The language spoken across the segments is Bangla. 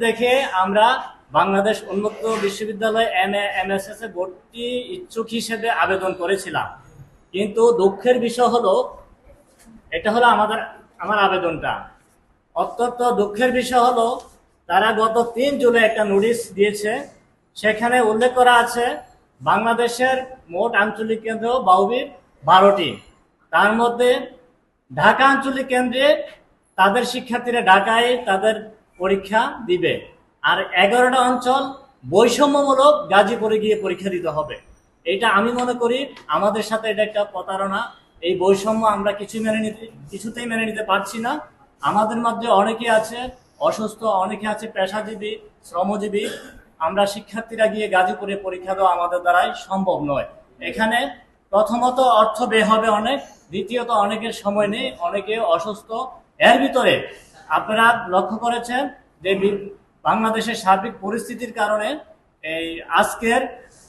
দেখে আমরা বাংলাদেশ উন্মুক্ত বিশ্ববিদ্যালয় MA/MSS এ ভর্তি ইচ্ছুক হিসেবে আবেদন করেছিলাম, কিন্তু দুঃখের বিষয় হলো এটা হলো আমার আবেদনটা। অত্যন্ত দুঃখের বিষয় হলো তারা গত 3 জুলাই একটা নোটিশ দিয়েছে, সেখানে উল্লেখ করা আছে বাংলাদেশের মোট আঞ্চলিক কেন্দ্র বাউবির 12টি, তার মধ্যে ঢাকা আঞ্চলিক কেন্দ্রে তাদের শিক্ষার্থীরা ঢাকায় তাদের পরীক্ষা দিবে, আর 11টা অঞ্চল বৈষম্যমূলক গাজীপুরে গিয়ে পরীক্ষা দিতে হবে। এটা আমি মনে করি আমাদের সাথে এটা একটা প্রতারণা। এই বৈষম্য আমরা কিছুতেই মেনে নিতে পারছি না। আমাদের মধ্যে অনেকে আছে অসুস্থ, অনেকে আছে পেশাজীবী, শ্রমজীবী। আমরা শিক্ষার্থীরা গিয়ে গাজীপুরে পরীক্ষা দেওয়া আমাদের দ্বারাই সম্ভব নয়। এখানে প্রথমত অর্থ ব্যয় হবে অনেক, দ্বিতীয়ত অনেকের সময় নেই, অনেকে অসুস্থ। এর ভিতরে আপনারা লক্ষ্য করেছেন যে বাংলাদেশের সার্বিক পরিস্থিতির কারণে এই আজকের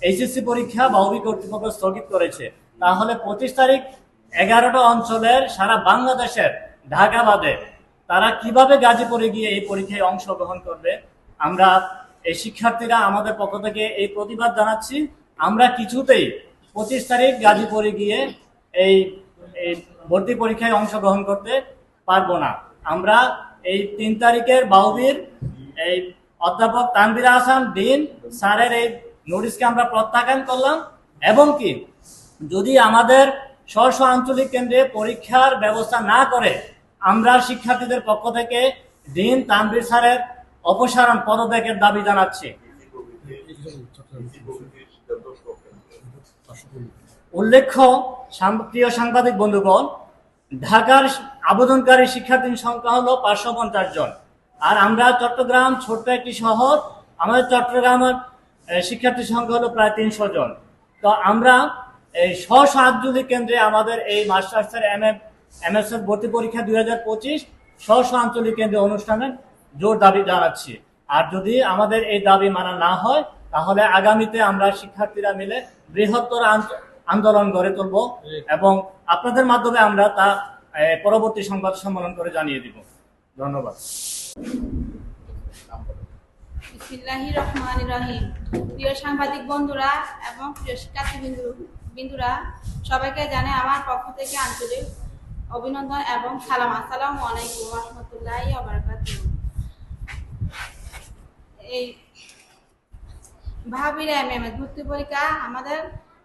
এইচএসসি পরীক্ষা বাউবি কর্তৃপক্ষ স্থগিত করেছে। তাহলে 25 তারিখ 11টা অঞ্চলের সারা বাংলাদেশের ঢাকা বাদে তারা কিভাবে গাজীপুরে গিয়ে এই পরীক্ষায় অংশগ্রহণ করবে? আমরা এই শিক্ষার্থীরা আমাদের পক্ষ থেকে এই প্রতিবাদ জানাচ্ছি। আমরা কিছুতেই 25 তারিখ গাজীপুরে গিয়ে এই ভর্তি পরীক্ষায় অংশগ্রহণ করতে পারবো না। আমরা এই 3 তারিখের বাউবির এই অধ্যাপক তানভীর আহসান ডিন স্যারের এই নোটিশকে আমরা প্রত্যাখ্যান করলাম, এবং কি যদি আমাদের স্ব আঞ্চলিক কেন্দ্রে পরীক্ষার ব্যবস্থা না করে আমরা শিক্ষার্থীদের পক্ষ থেকে ডিন তানভীর স্যারের অপসারণ পদত্যাগের দাবি জানাচ্ছি। উল্লেখ্য, প্রিয় সাংবাদিক বন্ধুগণ, ঢাকার আবেদনকারী শিক্ষার্থীর সংখ্যা হলো 550 জন, আর আমরা চট্টগ্রাম ছোট্ট একটি শহর, আমাদের চট্টগ্রামের শিক্ষার্থীর সংখ্যা হলো প্রায় 300 জন। তো আমরা এই স্ব আঞ্চলিক কেন্দ্রে আমাদের এই মাস্টার্সের MSS ভর্তি পরীক্ষা 2025 স্ব আঞ্চলিক কেন্দ্রে অনুষ্ঠানের জোর দাবি জানাচ্ছি। আর যদি আমাদের এই দাবি মানা না হয় তাহলে আগামীতে আমরা শিক্ষার্থীরা মিলে বৃহত্তর আন্দোলন গড়ে তুলব, এবং আপনাদের মাধ্যমে আমরা তা পরবর্তী সংবাদ সম্মেলন করে জানিয়ে দিব। ধন্যবাদ। বিসমিল্লাহির রহমানির রহিম। প্রিয় সাংবাদিক বন্ধুরা এবং প্রিয় শিক্ষার্থী বিন্দুরা, সবাইকে জানাই আমার পক্ষ থেকে আন্তরিক অভিনন্দন এবং সালাম। আসসালামু আলাইকুম ওয়া রাহমাতুল্লাহি ওয়া বারাকাতুহু। এই ভাবির MA ভর্তি পরীক্ষা আমাদের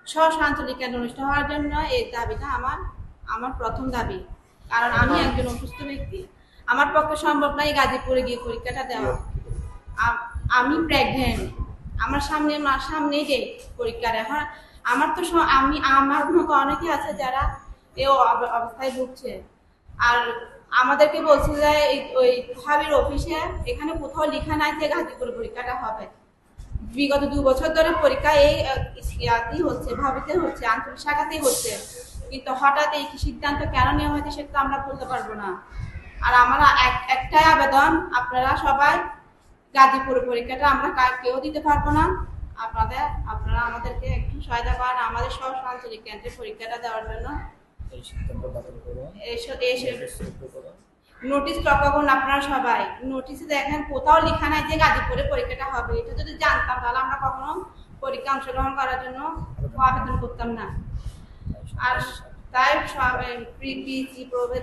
স্ব আঞ্চলিক কেন্দ্র অনুষ্ঠিত হওয়ার জন্য এই দাবিটা আমার প্রথম দাবি, কারণ আমি একজন অসুস্থ ব্যক্তি, আমার পক্ষে সম্ভব নয় গাজীপুরে গিয়ে পরীক্ষাটা দেওয়া। আমি প্রেগনেন্ট, আমার সামনে যে পরীক্ষার এখন আমার তো আমার মতো অনেকে আছে যারা এই অবস্থায় ভুগছে। আর আমাদেরকে বলছে যে ওই ভাবির অফিসে এখানে কোথাও লেখা নাই যে গাজীপুরে পরীক্ষাটা হবে। বিগত 2 বছর ধরে পরীক্ষা এই ইয়াতেই হচ্ছে, ভাবিতে হচ্ছে, আঞ্চলিক শাখাতেই হচ্ছে, কিন্তু হঠাৎ এই সিদ্ধান্ত কেন নেওয়া হয়েছে সেটা আমরা বলতে পারবো না। আর আমার একটাই আবেদন, আপনারা সবাই গাজীপুর পরীক্ষাটা আমরা কেউ দিতে পারবো না, আপনারা আমাদেরকে একটু সহায়তা করেন আমাদের স্ব আঞ্চলিক কেন্দ্রে পরীক্ষাটা দেওয়ার জন্য। নোটিশ লক্ষ্য করুন আপনারা সবাই, নোটিশে দেখেন কোথাও লেখা নাই যে গাজীপুরে পরীক্ষাটা হবে। এটা যদি জানতাম তাহলে আমরা কখনো পরীক্ষা অংশগ্রহণ করার জন্য আবেদন করতাম না। আর তাই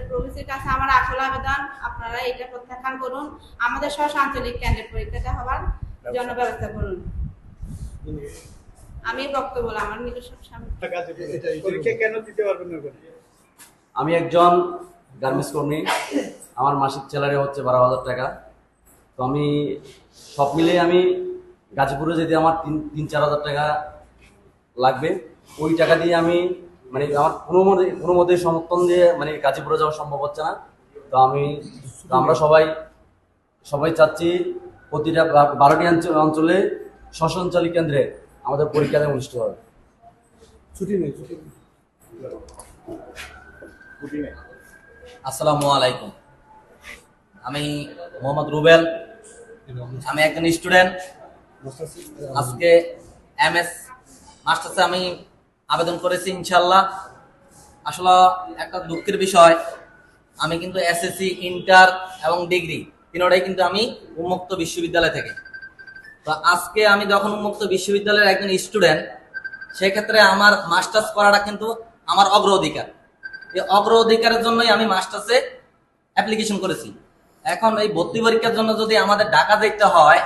প্রভিসির কাছে আমার আসল আবেদন, আপনারা এটা প্রত্যাখ্যান করুন, আমাদের স্ব আঞ্চলিক কেন্দ্রের পরীক্ষাটা হবার জন্য ব্যবস্থা করুন। আমি বক্তব্য বললাম আমার নিজস্ব পরীক্ষা কেন দিতে পারবেন না? আমি একজন গার্মেন্টস কর্মী, আমার মাসিক স্যালারি হচ্ছে 12,000 টাকা। তো আমি সব মিলে আমি গাজীপুরে যেতে আমার 3-4 হাজার টাকা লাগবে। ওই টাকা দিয়ে আমি মানে আমার কোনো মতে সমর্থন দিয়ে মানে গাজীপুরে যাওয়া সম্ভব হচ্ছে না। তো আমরা সবাই চাচ্ছি প্রতিটা 12টি অঞ্চলে স্ব-আঞ্চলিক কেন্দ্রে আমাদের পরীক্ষাতে অনুষ্ঠিত হবে। ছুটি নেই। আসসালামু আলাইকুম, আমি মোহাম্মদ রুবেল, আমি একজন স্টুডেন্ট। আজকে MS মাস্টার্সে আমি আবেদন করেছি ইনশাল্লাহ। আসলে একটা দুঃখের বিষয়, আমি কিন্তু SSC, ইন্টার এবং ডিগ্রি তিনটাই কিন্তু আমি উন্মুক্ত বিশ্ববিদ্যালয় থেকে। তো আজকে আমি যখন উন্মুক্ত বিশ্ববিদ্যালয়ের একজন স্টুডেন্ট, সেক্ষেত্রে আমার মাস্টার্স করাটা কিন্তু আমার অগ্রাধিকার। এই অগ্রাধিকারের জন্যই আমি মাস্টার্সে অ্যাপ্লিকেশন করেছি। এখন এই ভর্তি পরীক্ষার জন্য যদি আমাদের ঢাকা যেতে হয়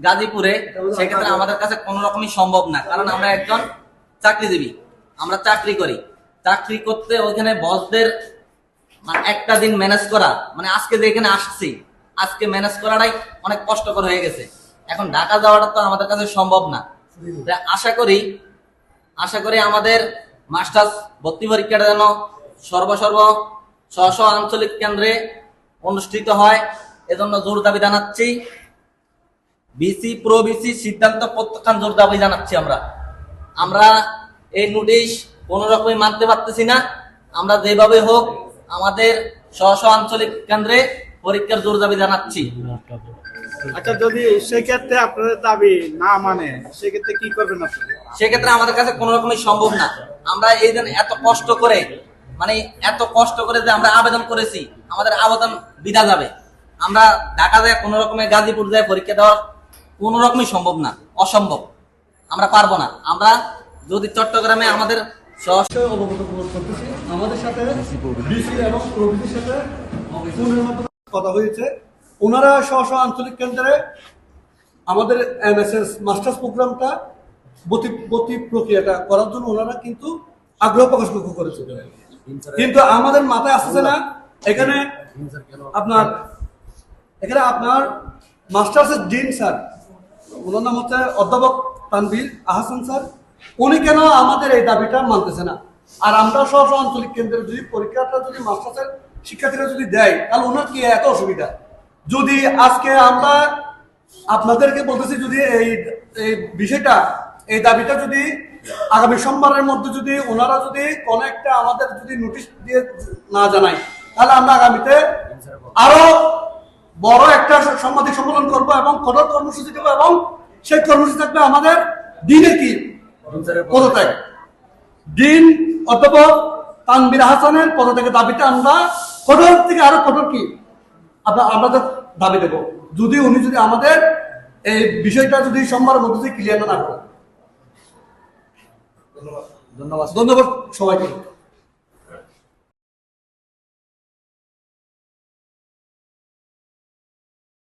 গাজীপুরে, সেক্ষেত্রে আমাদের কাছে কোনো রকমই সম্ভব না, কারণ আমরা একজন চাকরিজীবী, আমরা চাকরি করি। চাকরি করতে ওইখানে বসদের একটা দিন ম্যানেজ করা, মানে আজকে যে এখানে আসছি আজকে ম্যানেজ করাটাই অনেক কষ্টকর হয়ে গেছে। এখন ঢাকা যাওয়াটা তো আমাদের কাছে সম্ভব না। তাই আশা করি আমাদের মাস্টার্স ভর্তি পরীক্ষাটা যেন স্ব আঞ্চলিক কেন্দ্রে অনুষ্ঠিত হয়, এজন্য জোর দাবি জানাচ্ছি। বিসি প্রো বিসি সিদ্ধান্ত প্রত্যাখ্যান জোর দাবি জানাচ্ছি। আমরা এই নোটিশ কোনো রকমই মানতে পারতেছি না। আমরা যেভাবে হোক আমাদের স্ব আঞ্চলিক কেন্দ্রে পরীক্ষার জোর দাবি জানাচ্ছি। আচ্ছা, যদি সেক্ষেত্রে আপনাদের দাবি না মানে সেক্ষেত্রে কি করবেন আপনি? সেক্ষেত্রে আমাদের কাছে কোনো রকমই সম্ভব না। আমরা এই দিন এত কষ্ট করে যে আমরা আবেদন করেছি, আমাদের আবেদন বিধা যাবে। আমরা ঢাকা যায় কোনো রকমের গাজীপুর যায় পরীক্ষা দেওয়ার কোনো রকমই সম্ভব না, অসম্ভব, আমরা পারবো না। আমরা যদি চট্টগ্রামে আমাদের অবগত করতেছি, আমাদের সাথে ডিসি এবং প্রভিসির সাথে ফোনের মাধ্যমে কথা হয়েছে। ওনারা স্ব আঞ্চলিক কেন্দ্রে আমাদের এমএসএস মাস্টার্স প্রোগ্রামটা ভর্তি প্রক্রিয়াটা করার জন্য ওনারা কিন্তু আগ্রহ প্রকাশ করেছে, কিন্তু আমাদের মাথায় আসছে না। এখানে আপনার মাস্টার্সের ডিন স্যার, ওনার নাম হচ্ছে অধ্যাপক তানভীর আহসান স্যার, উনি কেন আমাদের এই দাবিটা মানতেছে না? আর আমরা স্ব আঞ্চলিক কেন্দ্রে যদি পরীক্ষাটা যদি মাস্টার্সের শিক্ষার্থীরা যদি দেয়, তাহলে ওনার কি এত অসুবিধা? যদি আজকে আমরা আপনাদেরকে বলতেছি, যদি এই বিষয়টা, এই দাবিটা যদি আগামী সোমবারের মধ্যে যদি ওনারা যদি কোনো একটা আমাদের যদি নোটিশ দিয়ে না জানায়, তাহলে আমরা আগামীতে আরো বড় একটা সাংবাদিক সম্মেলন করবো এবং কঠোর কর্মসূচি দেবো, এবং সেই কর্মসূচি থাকবে আমাদের দিনের কি পদত্যাগ, ডিন অধ্যাপক তানভীর আহসানের পদত্যাগের দাবিতে আমরা কঠোর থেকে আরো কঠোর কি আমাদের দাবি দেব, যদি উনি যদি আমাদের এই বিষয়টা যদি সোমবারের মধ্যে ক্লিয়ার না করে। ধন্যবাদ সবাইকে।